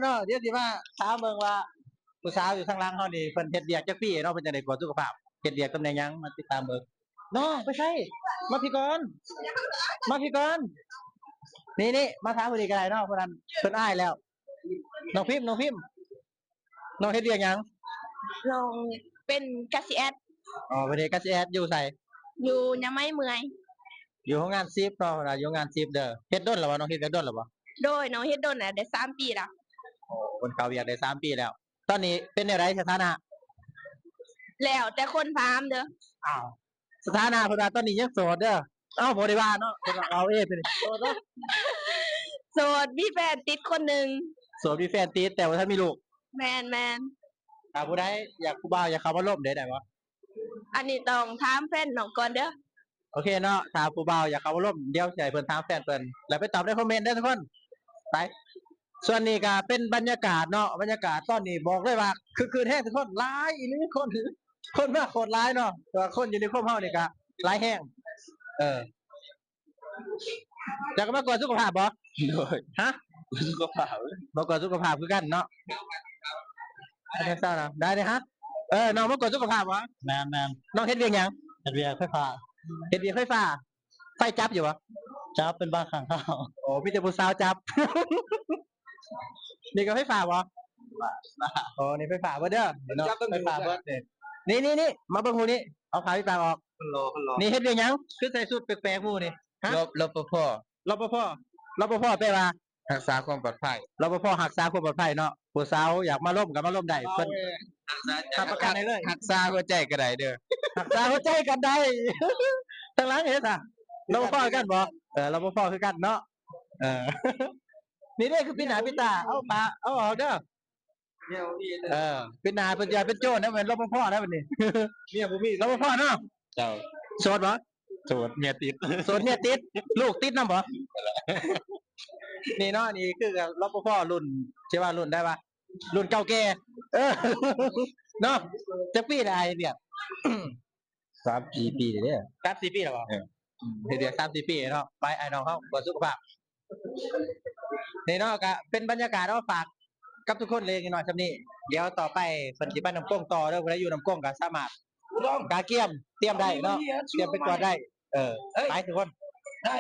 นาะเดี๋ยวสิมาถามเบิ่งว่าผู้สาวอยู่ข้างหลังเฮานี่เพิ่นเฮ็ดเวียกจักปีเนาะเพิ่นจะได้กวดสุขภาพเฮ็ดเวียกตำแหน่งหยังมาติดตามเบิ่งน้องไปใช่มาพี่ก่อนมาพี่ก่อนนี่มาถามผู้นี้ก็ได้เนาะผู้นั้นเพิ่นอ้ายแล้วน้องพิมพ์น้องเฮ็ดเวียกหยังลองเป็นกาซิแอดอ๋อประเทศกสิแอดอยู่ไสอยู่ยังไม่เมื่อยอยู่โรงงานซิปเนาะพุ่นน่ะอยู่โรงงานซิปเด้อเฮ็ดดนแล้วบ่น้องเฮ็ดเวียกดนแล้วบ่โดยน้องเฮ็ดโดนน่ะได้3 ปีแล้วโอ้เพิ่นเข้าเวียกได้3ปีแล้ว ตอนนี้เป็นจังไดสถานะแล้วแต่คนถามเด้ออ้าวสถานะเพิ่นว่าตอนนี้ยังโสดเด้อเอ้าบ่ได้ว่าเนาะเพิ่นว่าเอาเป็นโสดเนาะ โสดมีแฟนติดคนหนึ่งโสดมีแฟนติดแต่ว่าท่านมีลูกแมนถ้าผู้ใดอยากผู้บ่าวอยากเข้ามาร่วมได้บ่อันนี้ต้องถามแฟนน้องก่อนเด้อโอเคเนาะถ้าผู้บ่าวอยากเข้ามาร่วมเดี๋ยวสิให้เพิ่นถามแฟนเพิ่นแล้วไปตอบในคอมเมนต์เด้อทุกคนไปส่วนนี้ก็เป็นบรรยากาศเนาะบรรยากาศตอนนี้บอกเลยว่าคือแท้ทุกคนหลายอีหลีคนมาโคตรหลายเนาะแต่ว่าคนอยู่ในครอบเฮานี่ก็หลายแฮงอยากมากกว่าสุขภาพบ่โดยฮะสุขภาพบ่กว่าสุขภาพคือกันเนาะได้เศร้านะได้เลยฮะน้องมากดสุขภาพวะแม่น้องเฮ็ดเวียงหยังเฮ็ดเวียงไฟฟ้าไฟจับอยู่วะจับเป็นบางครั้งเข้าโอ้พี่แต่ผู้สาวจับนี่ก็ไฟฟ้าวะโอ้นี่ไฟฟ้าเด้อเนาะไฟฟ้าเด้อนี่มาเบิ่งหูนี่เอาขาพี่ปากออกนี่เฮ็ดเวียงหยังคือใส่ชุดแปลกๆหมู่นี่ฮะรปภแปลว่ารักษาความปลอดภัยรปภรักษาความปลอดภัยเนาะผู้สาวอยากมาร่วมกับมาร่วมได้เพิ่นรับประกันได้เลยรักษาหัวใจก็ได้เด้อรักษาหัวใจกันได้ทั้งหลังเฮ็ดอ่ะรปภกันบ่รปภคือกันเนาะนี่เด้คือปิดหน้าปิดตาเอาปากเอาออกเด้อปิดหน้าเพิ่นจะเป็นโจรนะเหมือนรปภนะบัดนี้เมียบ่มีรปภเนาะเจ้าโสดบ่โสดเมียติดลูกติดนำบ่นี่เนาะนี่คือรปภรุ่นใช่ว่ารุ่นได้ป่ะรุ่นเก่าแก่เนาะจักปีได้เนี่ย3-4 ปีเด้อ3-4 ปีแล้วบ่เดี๋ยว3-4 ปีเนาะไปไอ้น้องเฮาบ่สุขภาพนี่เนาะก็เป็นบรรยากาศเอาฝากกับทุกคนเลยหน่อยซำนี้เดี๋ยวต่อไปเพิ่นสิไปน้ำก้งต่อเด้อผู้ใดอยู่น้ำก้งก็สามารถกาเกียมเตรียมได้เนาะเตรียมไปกวาดได้ไปทุกคนได้